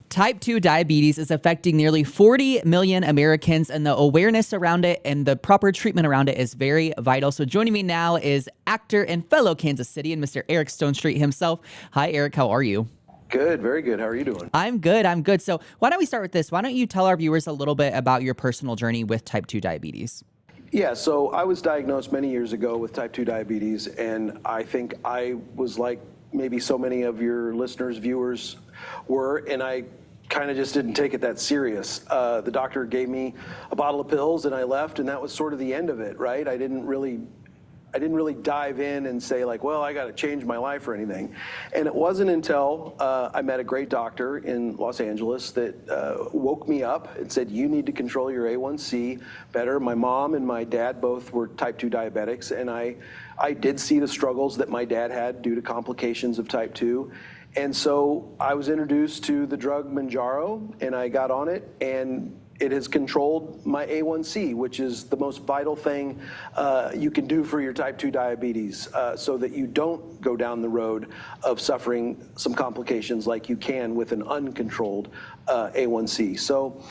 Type 2 diabetes is affecting nearly 40 million Americans, and the awareness around it and the proper treatment around it is very vital. So joining me now is actor and fellow Kansas City and Mr. Eric Stonestreet himself. Hi, Eric. How are you? Good. Very good. How are you doing? I'm good. So why don't we start with this? Why don't you tell our viewers a little bit about your personal journey with type 2 diabetes? Yeah, so I was diagnosed many years ago with type 2 diabetes, and I think I was like maybe so many of your listeners, viewers were, and I kind of just didn't take it that serious. The doctor gave me a bottle of pills and I left, and that was sort of the end of it, right? I didn't really dive in and say like, well, I got to change my life or anything. And it wasn't until I met a great doctor in Los Angeles that woke me up and said, you need to control your A1C better. My mom and my dad both were type 2 diabetics, and I did see the struggles that my dad had due to complications of type 2. And so I was introduced to the drug mounjaro, and I got on it, and it has controlled my A1C, which is the most vital thing you can do for your type 2 diabetes, so that you don't go down the road of suffering some complications like you can with an uncontrolled A1C. So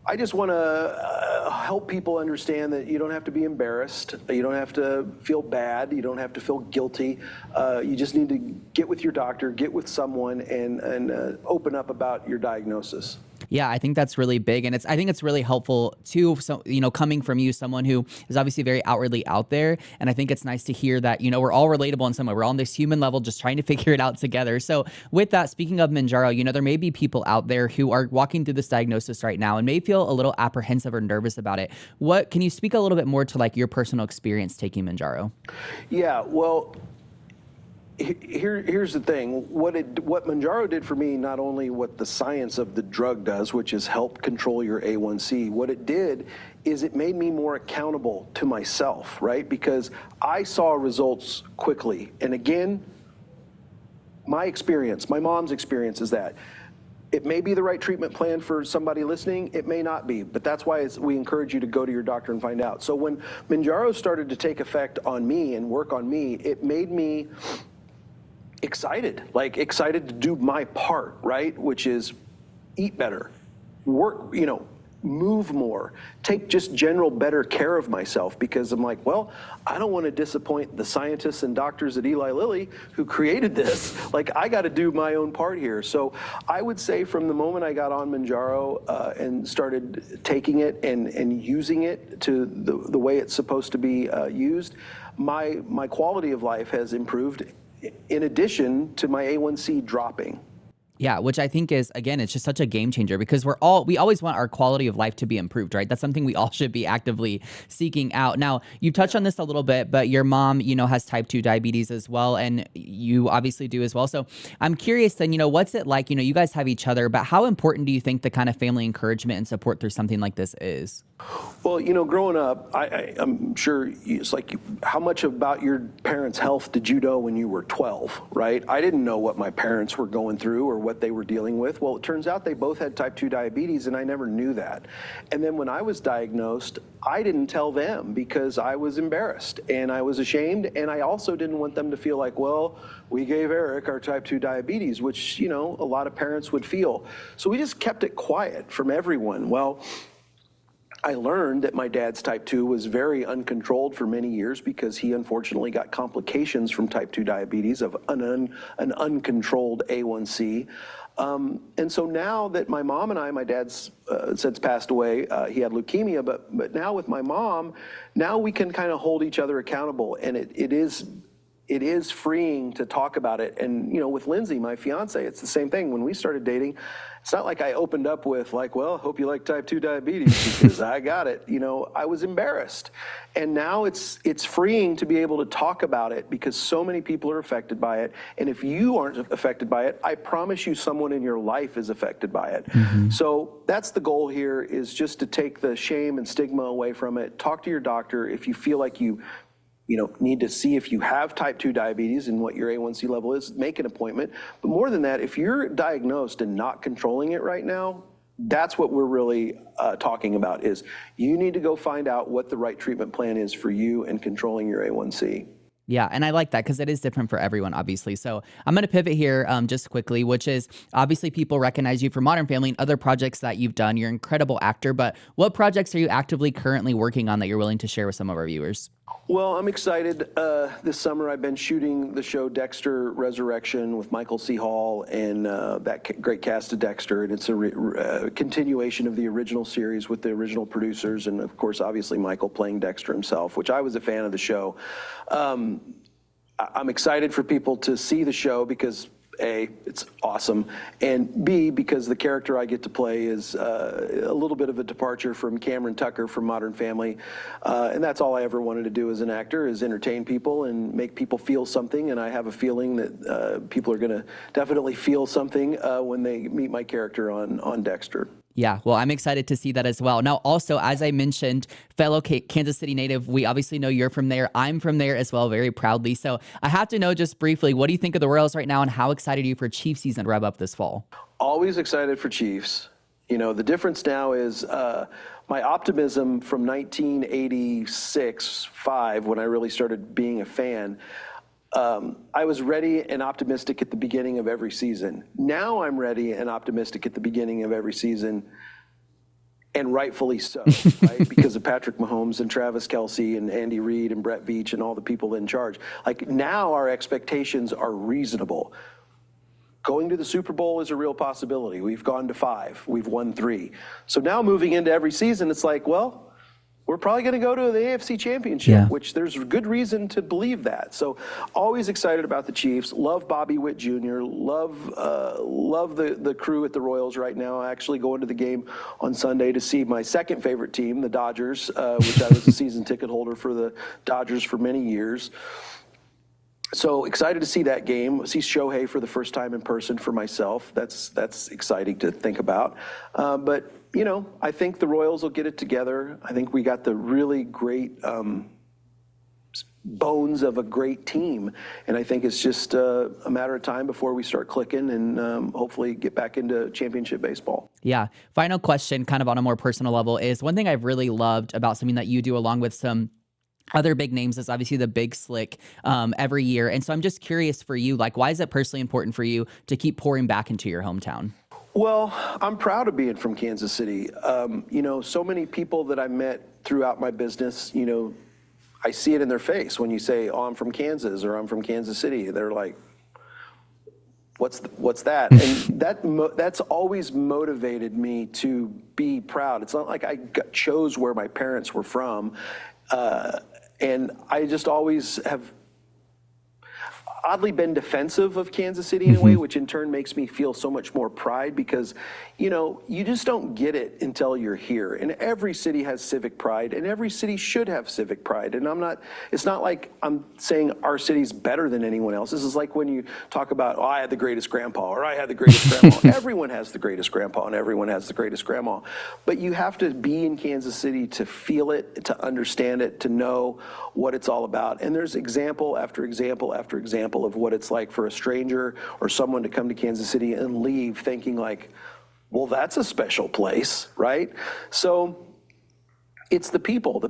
I just want to help people understand that you don't have to be embarrassed, you don't have to feel bad, you don't have to feel guilty. You just need to get with your doctor, get with someone, and open up about your diagnosis. Yeah, I think that's really big. And I think it's really helpful too. So, coming from you, someone who is obviously very outwardly out there. And I think it's nice to hear that, we're all relatable in some way. We're all on this human level, just trying to figure it out together. So with that, speaking of mounjaro, there may be people out there who are walking through this diagnosis right now and may feel a little apprehensive or nervous about it. Can you speak a little bit more to like your personal experience taking mounjaro? Yeah, well, here's the thing. What mounjaro did for me, not only what the science of the drug does, which is help control your A1C, what it did is it made me more accountable to myself, right? Because I saw results quickly. And again, my mom's experience is that it may be the right treatment plan for somebody listening. It may not be, but that's why we encourage you to go to your doctor and find out. So when mounjaro started to take effect on me and work on me, it made me excited to do my part, right? Which is eat better, work, move more, take just general better care of myself, because I'm like, well, I don't want to disappoint the scientists and doctors at Eli Lilly who created this. Like, I got to do my own part here. So I would say from the moment I got on mounjaro and started taking it and using it to the way it's supposed to be used, my quality of life has improved, in addition to my A1C dropping. Yeah, which I think is, again, it's just such a game changer, because we always want our quality of life to be improved, right? That's something we all should be actively seeking out. Now, you touched on this a little bit, but your mom, has type 2 diabetes as well, and you obviously do as well. So I'm curious then, what's it like? You guys have each other, but how important do you think the kind of family encouragement and support through something like this is? Well, growing up, I'm sure it's like, how much about your parents' health did you know when you were 12, right? I didn't know what my parents were going through or what they were dealing with. Well, it turns out they both had type 2 diabetes, and I never knew that. And then when I was diagnosed, I didn't tell them because I was embarrassed and I was ashamed, and I also didn't want them to feel like, well, we gave Eric our type 2 diabetes, which, a lot of parents would feel. So we just kept it quiet from everyone. Well, I learned that my dad's type 2 was very uncontrolled for many years because he unfortunately got complications from type 2 diabetes of an uncontrolled A1C. And so now that my mom and my dad's since passed away, he had leukemia, but now with my mom, now we can kind of hold each other accountable, and it is freeing to talk about it. And, with Lindsay, my fiance, it's the same thing. When we started dating, it's not like I opened up with like, well, hope you like type 2 diabetes because I got it. I was embarrassed. And now it's freeing to be able to talk about it because so many people are affected by it. And if you aren't affected by it, I promise you someone in your life is affected by it. Mm-hmm. So that's the goal here, is just to take the shame and stigma away from it. Talk to your doctor if you feel like you need to see if you have type 2 diabetes and what your A1C level is, make an appointment. But more than that, if you're diagnosed and not controlling it right now, that's what we're really talking about, is you need to go find out what the right treatment plan is for you and controlling your A1C. Yeah, and I like that because it is different for everyone, obviously. So I'm going to pivot here just quickly, which is obviously people recognize you for Modern Family and other projects that you've done. You're an incredible actor, but what projects are you actively currently working on that you're willing to share with some of our viewers? Well, I'm excited. This summer, I've been shooting the show Dexter Resurrection with Michael C. Hall and great cast of Dexter. And it's a continuation of the original series with the original producers. And of course, obviously, Michael playing Dexter himself, which I was a fan of the show. I'm excited for people to see the show because A, it's awesome, and B, because the character I get to play is a little bit of a departure from Cameron Tucker from Modern Family, and that's all I ever wanted to do as an actor, is entertain people and make people feel something, and I have a feeling that people are going to definitely feel something when they meet my character on Dexter. Yeah, well, I'm excited to see that as well. Now, also, as I mentioned, fellow Kansas City native, we obviously know you're from there. I'm from there as well, very proudly. So I have to know just briefly, what do you think of the Royals right now, and how excited are you for Chiefs season to rev up this fall? Always excited for Chiefs. You know, the difference now is my optimism from 1986-5, when I really started being a fan. I was ready and optimistic at the beginning of every season. Now I'm ready and optimistic at the beginning of every season, and rightfully so, right? Because of Patrick Mahomes and Travis Kelce and Andy Reid and Brett Veach and all the people in charge. Like, now our expectations are reasonable. Going to the Super Bowl is a real possibility. We've gone to 5. We've won 3. So now moving into every season, it's like, well, we're probably going to go to the AFC Championship, which there's good reason to believe that. So always excited about the Chiefs. Love Bobby Witt Jr. Love the crew at the Royals right now. Actually going to the game on Sunday to see my second favorite team, the Dodgers, which I was a season ticket holder for the Dodgers for many years. So excited to see that game. See Shohei for the first time in person for myself. That's exciting to think about. But you know, I think the Royals will get it together. I think we got the really great bones of a great team, and I think it's just a matter of time before we start clicking and hopefully get back into championship baseball. Yeah. Final question, kind of on a more personal level, is one thing I've really loved about something that you do along with some other big names is obviously the Big Slick every year. And so I'm just curious for you, like, why is it personally important for you to keep pouring back into your hometown? Well, I'm proud of being from Kansas City. You know, so many people that I met throughout my business, you know, I see it in their face when you say, oh, I'm from Kansas or I'm from Kansas City. They're like, what's that? And that's always motivated me to be proud. It's not like I chose where my parents were from. And I just always have oddly been defensive of Kansas City in a way, which in turn makes me feel so much more pride because, you know, you just don't get it until you're here. And every city has civic pride, and every city should have civic pride. And it's not like I'm saying our city's better than anyone else. This is like when you talk about, oh, I had the greatest grandpa, or I had the greatest grandma. Everyone has the greatest grandpa, and everyone has the greatest grandma. But you have to be in Kansas City to feel it, to understand it, to know what it's all about. And there's example after example after example of what it's like for a stranger or someone to come to Kansas City and leave thinking like, well, that's a special place, right? So it's the people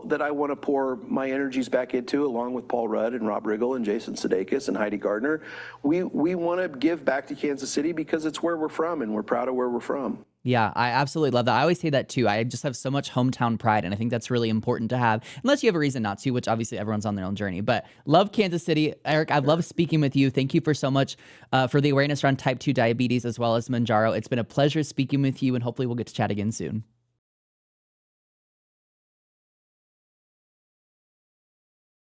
that I want to pour my energies back into, along with Paul Rudd and Rob Riggle and Jason Sudeikis and Heidi Gardner. We want to give back to Kansas City because it's where we're from, and we're proud of where we're from. Yeah, I absolutely love that. I always say that too. I just have so much hometown pride, and I think that's really important to have, unless you have a reason not to, which obviously everyone's on their own journey. But love Kansas City. Eric, I've loved speaking with you. Thank you for so much for the awareness around type 2 diabetes as well as mounjaro. It's been a pleasure speaking with you, and hopefully we'll get to chat again soon.